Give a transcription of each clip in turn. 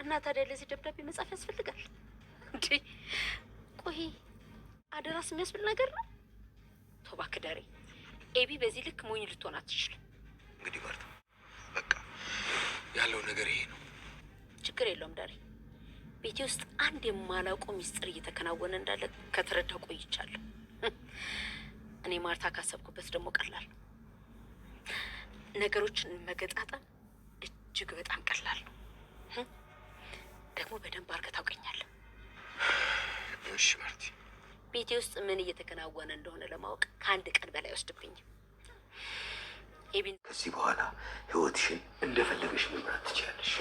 እና ታዲያ ለዚህ ደብዳቤ መጻፍ ያስፈልጋል እንዴ? ቆይ አደራስ የሚያስብል ነገር ነው። ቶባ ከዳሪ ኤቢ በዚህ ልክ ሞኝ ልትሆን አትችልም። እንግዲህ ማርታ በቃ ያለው ነገር ይሄ ነው። ችግር የለውም ዳሪ። ቤቴ ውስጥ አንድ የማላውቀው ሚስጥር እየተከናወነ እንዳለ ከተረዳሁ ቆይቻለሁ። እኔ ማርታ ካሰብኩበት ደግሞ ቀላል ነው። ነገሮችን መገጣጠም እጅግ በጣም ቀላል ነው። ደግሞ በደንብ አድርገህ ታውቀኛለህ። እሺ ማርቲ፣ ቤቴ ውስጥ ምን እየተከናወነ እንደሆነ ለማወቅ ከአንድ ቀን በላይ ወስድብኝ። ኤቢን ከዚህ በኋላ ህይወትሽን እንደፈለገሽ መምራት ትችላለሽ።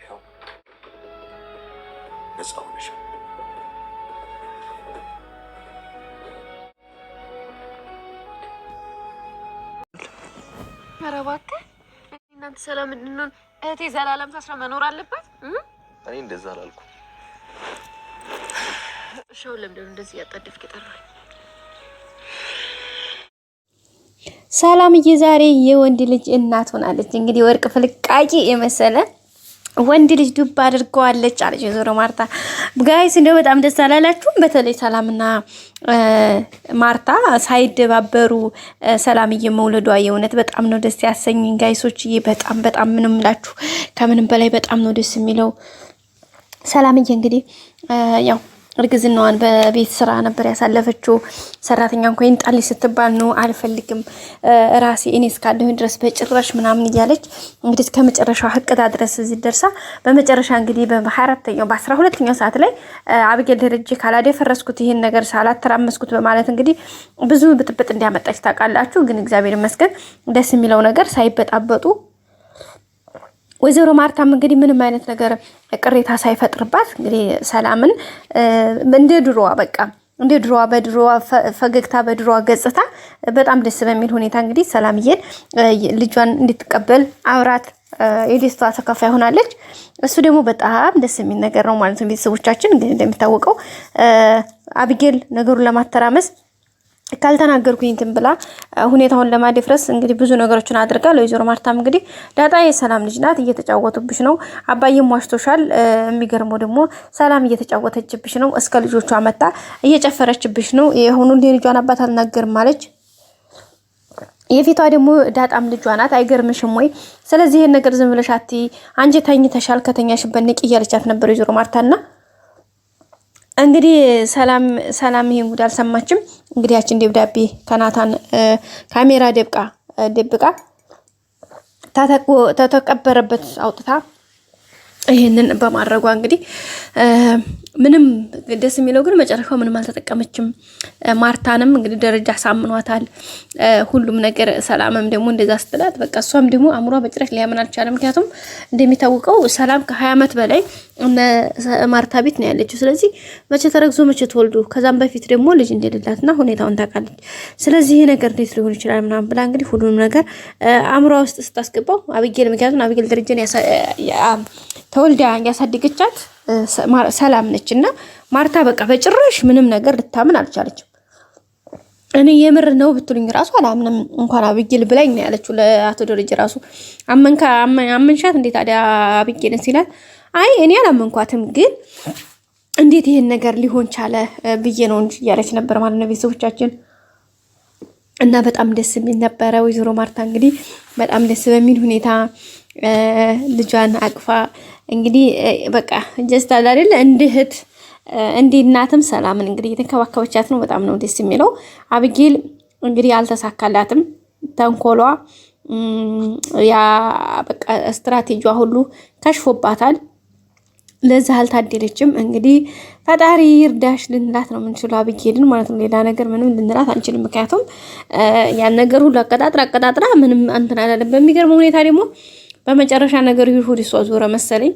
ያው ነፃ ሆነሻል። ኧረ እባክህ እናንተ ሰላም እንድንሆን እህቴ ዘላለም ታስራ መኖር አለባት። እኔ እንደዛ አላልኩም። ሻው ለምንድን ነው እንደዚህ ያጣደፍክ የጠራኸኝ? ሰላምዬ ዛሬ የወንድ ልጅ እናት ሆናለች። እንግዲህ ወርቅ ፍልቃቂ የመሰለ ወንድ ልጅ ዱብ አድርገዋለች አለች ወይዘሮ ማርታ። ጋይስ እንደው በጣም ደስ አላላችሁም? በተለይ ሰላምና ማርታ ሳይደባበሩ ሰላምዬ መውለዷ የእውነት በጣም ነው ደስ ያሰኘኝ ጋይሶችዬ። በጣም ምንም ላችሁ ከምንም በላይ በጣም ነው ደስ የሚለው። ሰላምዬ እንግዲህ ያው እርግዝናዋን በቤት ስራ ነበር ያሳለፈችው። ሰራተኛ እንኳን ይንጣልኝ ስትባል ነው አልፈልግም ራሴ እኔ እስካለሁኝ ድረስ በጭራሽ ምናምን እያለች እንግዲህ ከመጨረሻው ህቅታ ድረስ እዚህ ደርሳ በመጨረሻ እንግዲህ በ24ኛው በ12ኛው ሰዓት ላይ አብጌል ደረጀ ካላደፈረስኩት ይሄን ነገር ሳላተራመስኩት በማለት እንግዲህ ብዙ ብጥብጥ እንዲያመጣች ታውቃላችሁ። ግን እግዚአብሔር ይመስገን ደስ የሚለው ነገር ሳይበጣበጡ ወይዘሮ ማርታም እንግዲህ ምንም አይነት ነገር ቅሬታ ሳይፈጥርባት እንግዲህ ሰላምን እንደ ድሮዋ በቃ እንደ ድሮዋ በድሮዋ ፈገግታ በድሮዋ ገጽታ በጣም ደስ በሚል ሁኔታ እንግዲህ ሰላምዬን ልጇን እንድትቀበል አብራት የደስታ ተካፋይ ሆናለች። እሱ ደግሞ በጣም ደስ የሚል ነገር ነው ማለት ነው። ቤተሰቦቻችን እንግዲህ እንደሚታወቀው አብጌል ነገሩን ለማተራመስ ካልተናገርኩኝ እንትን ብላ ሁኔታውን ለማደፍረስ እንግዲህ ብዙ ነገሮችን አድርጋ ለወይዘሮ ማርታም እንግዲህ ዳጣ የሰላም ልጅ ናት፣ እየተጫወቱብሽ ነው፣ አባዬም ዋሽቶሻል፣ የሚገርመው ደግሞ ሰላም እየተጫወተችብሽ ነው፣ እስከ ልጆቿ መጣ እየጨፈረችብሽ ነው፣ የሆኑ ልጇን አባት አልናገርም አለች። የፊቷ ደግሞ ዳጣም ልጇ ናት፣ አይገርምሽም ወይ? ስለዚህ ይሄን ነገር ዝም ብለሽ አትይ፣ አንቺ ተኝተሻል፣ ከተኛሽበት ንቂ እያለቻት ነበር ወይዘሮ ማርታና እንግዲህ ሰላም ይሄን ጉድ አልሰማችም። እንግዲህ ያችን ደብዳቤ ከናታን ካሜራ ደብቃ ተተቀበረበት አውጥታ ይሄንን በማድረጓ እንግዲህ ምንም ደስ የሚለው ግን መጨረሻው ምንም አልተጠቀመችም። ማርታንም እንግዲህ ደረጃ ሳምኗታል ሁሉም ነገር። ሰላምም ደግሞ እንደዛ ስትላት በቃ እሷም ደግሞ አምሯ በጭራሽ ሊያምን አልቻለም። ምክንያቱም እንደሚታወቀው ሰላም ከ20 ዓመት በላይ ማርታ ቤት ነው ያለችው። ስለዚህ መቼ ተረግዞ መቼ ተወልዶ ከዛም በፊት ደግሞ ልጅ እንደሌላትና ሁኔታውን ታውቃለች። ስለዚህ ይሄ ነገር እንዴት ሊሆን ይችላል ምናምን ብላ እንግዲህ ሁሉንም ነገር አምሯ ውስጥ ስታስገባው አብጌል ምክንያቱም አብጌል ደረጃን ተወልዳ ያሳደገቻት ሰላም ነችና ማርታ በቃ በጭራሽ ምንም ነገር ልታምን አልቻለችም። እኔ የምር ነው ብትሉኝ ራሱ አላምንም እንኳን አብጌል ብላኝ ነው ያለችው ለአቶ ደረጀ ራሱ። አመንሻት እንዴት ታዲያ አብጌልን ሲላት አይ እኔ አላመንኳትም ግን እንዴት ይሄን ነገር ሊሆን ቻለ ብዬ ነው እንጂ ያለች ነበር ማለት ነው ቤተሰቦቻችን። እና በጣም ደስ የሚል ነበረ። ወይዘሮ ማርታ እንግዲህ በጣም ደስ በሚል ሁኔታ ልጇን አቅፋ እንግዲህ በቃ ጀስት አይደል እንደ እህት እንደ እናትም ሰላምን እንግዲህ የተንከባከበቻት ነው። በጣም ነው ደስ የሚለው። አብጌል እንግዲህ አልተሳካላትም። ተንኮሏ ያ በቃ ስትራቴጂዋ ሁሉ ከሽፎባታል። ለዛ አልታደለችም። እንግዲህ ፈጣሪ ይርዳሽ ልንላት ነው የምንችለው አብጌልን ማለት ነው። ሌላ ነገር ምንም ልንላት አንችልም። ምክንያቱም ያን ነገር ሁሉ አቀጣጥራ ምንም እንትን አላለም። በሚገርም ሁኔታ ደግሞ በመጨረሻ ነገር ይሁን እሷ ዞረ መሰለኝ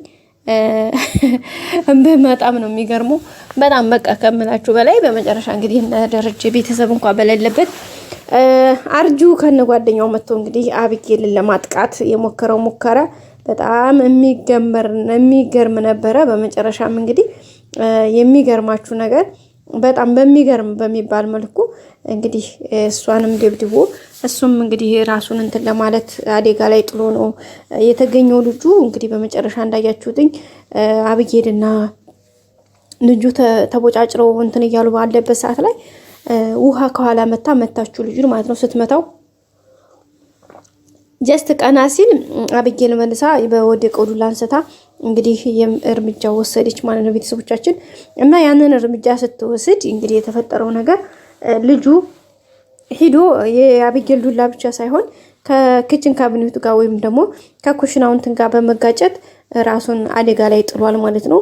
በጣም ነው የሚገርመው። በጣም በቃ ከምላችሁ በላይ በመጨረሻ እንግዲህ ደረጀ ቤተሰብ እንኳን በሌለበት አርጁ ከነጓደኛው መጥቶ እንግዲህ አብጌልን ለማጥቃት የሞከረው ሙከራ በጣም የሚገርም ነበረ። በመጨረሻም እንግዲህ የሚገርማችሁ ነገር በጣም በሚገርም በሚባል መልኩ እንግዲህ እሷንም ደብድቦ እሱም እንግዲህ ራሱን እንትን ለማለት አደጋ ላይ ጥሎ ነው የተገኘው ልጁ። እንግዲህ በመጨረሻ እንዳያችሁትኝ አብጌልና ልጁ ተቦጫጭረው እንትን እያሉ ባለበት ሰዓት ላይ ውሃ ከኋላ መታችሁ ልጁን ማለት ነው። ስትመታው ጀስት ቀና ሲል አብጌል መልሳ በወደቀው ዱላ አንስታ እንግዲህ እርምጃ ወሰደች ማለት ነው ቤተሰቦቻችን። እና ያንን እርምጃ ስትወስድ እንግዲህ የተፈጠረው ነገር ልጁ ሂዶ የአብጌል ዱላ ብቻ ሳይሆን ከኪችን ካቢኔቱ ጋር ወይም ደግሞ ከኩሽናው እንትን ጋር በመጋጨት ራሱን አደጋ ላይ ጥሏል ማለት ነው።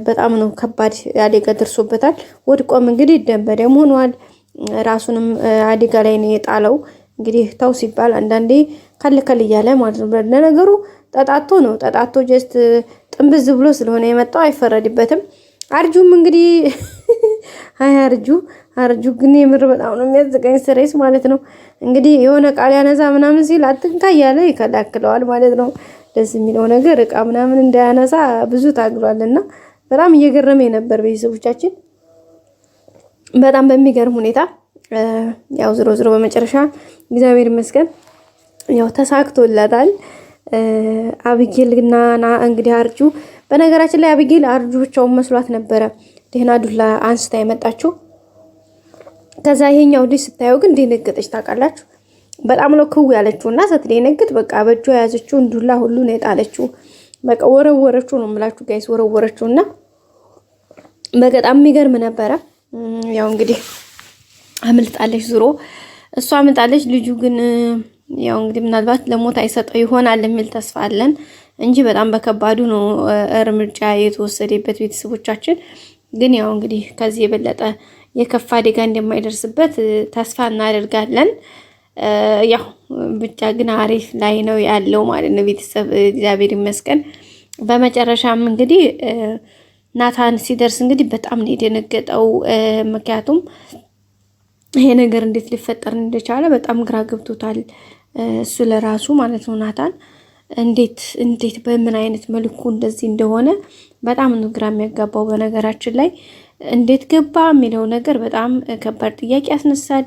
በጣም ነው ከባድ አደጋ ደርሶበታል። ወድቆም እንግዲህ ደም በደም ሆኗል። ራሱንም አደጋ ላይ ነው የጣለው። እንግዲህ ተው ሲባል አንዳንዴ ከልከል እያለ ማለት ነው። ለነገሩ ጠጣቶ ነው ጠጣቶ ጀስት ጥንብዝ ብሎ ስለሆነ የመጣው አይፈረድበትም። አርጁም እንግዲህ አይ አርጁ ግን የምር በጣም ነው የሚያዝቀኝ ስሬስ ማለት ነው። እንግዲህ የሆነ ቃል ያነሳ ምናምን ሲል አትንካ እያለ ይከላክለዋል ማለት ነው። ደስ የሚለው ነገር እቃ ምናምን እንዳያነሳ ብዙ ታግሏልና በጣም እየገረመ ነበር ቤተሰቦቻችን። በጣም በሚገርም ሁኔታ ያው ዝሮ በመጨረሻ እግዚአብሔር ይመስገን ያው ተሳክቶላታል። አብጌል እና እንግዲህ አርጁ በነገራችን ላይ አብጌል አርጁ ብቻውን መስሏት ነበረ ደህና ዱላ አንስታ የመጣችው። ከዛ ይሄኛው ልጅ ስታየው ግን ደነገጠች ታውቃላችሁ። በጣም ነው ክው ያለችው እና ስትደነግጥ በቃ በእጇ የያዘችውን ዱላ ሁሉ ነው የጣለችው። በቃ ወረወረችው ነው የምላችሁ ጋይስ ወረወረችውና በጣም የሚገርም ነበረ። ያው እንግዲህ አምልጣለች ዙሮ እሷ አምልጣለች። ልጁ ግን ያው እንግዲህ ምናልባት ለሞት አይሰጠው ይሆናል የሚል ተስፋ አለን እንጂ በጣም በከባዱ ነው እርምጃ የተወሰደበት ቤተሰቦቻችን። ግን ያው እንግዲህ ከዚህ የበለጠ የከፋ አደጋ እንደማይደርስበት ተስፋ እናደርጋለን። ያው ብቻ ግን አሪፍ ላይ ነው ያለው ማለት ነው ቤተሰብ እግዚአብሔር ይመስገን። በመጨረሻም እንግዲህ ናታን ሲደርስ እንግዲህ በጣም ነው የደነገጠው። ምክንያቱም ይሄ ነገር እንዴት ሊፈጠር እንደቻለ በጣም ግራ ገብቶታል እሱ ለራሱ ማለት ነው። ናታን እንዴት በምን አይነት መልኩ እንደዚህ እንደሆነ በጣም ነው ግራ የሚያጋባው። በነገራችን ላይ እንዴት ገባ የሚለው ነገር በጣም ከባድ ጥያቄ ያስነሳል።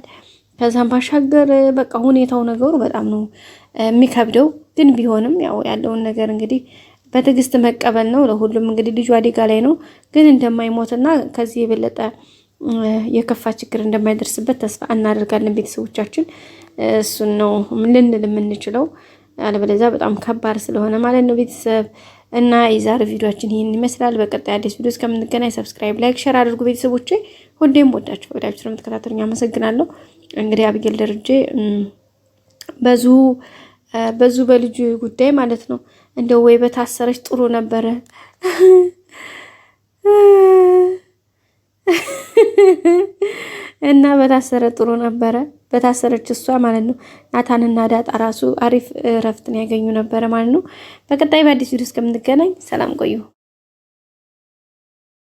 ከዛም ባሻገር በቃ ሁኔታው ነገሩ በጣም ነው የሚከብደው። ግን ቢሆንም ያው ያለውን ነገር እንግዲህ በትዕግስት መቀበል ነው። ለሁሉም እንግዲህ ልጁ አደጋ ላይ ነው፣ ግን እንደማይሞትና ከዚህ የበለጠ የከፋ ችግር እንደማይደርስበት ተስፋ እናደርጋለን ቤተሰቦቻችን። እሱን ነው ልንል የምንችለው። አለበለዚያ በጣም ከባድ ስለሆነ ማለት ነው ቤተሰብ። እና የዛሬ ቪዲዮአችን ይህን ይመስላል። በቀጣይ አዲስ ቪዲዮ እስከምንገናኝ ሰብስክራይብ፣ ላይክ፣ ሼር አድርጉ ቤተሰቦቼ። ሁሌም ወዳችሁ ወዳችሁ ስለምትከታተሉኝ አመሰግናለሁ። እንግዲህ አብጌል ደረጀ በዙ በልጁ ጉዳይ ማለት ነው እንደው ወይ በታሰረች ጥሩ ነበረ እና በታሰረ ጥሩ ነበረ። በታሰረች እሷ ማለት ነው ናታንና ዳጣ ራሱ አሪፍ እረፍትን ያገኙ ነበረ ማለት ነው። በቀጣይ በአዲስ ቪዲዮ እስከምንገናኝ ሰላም ቆዩ።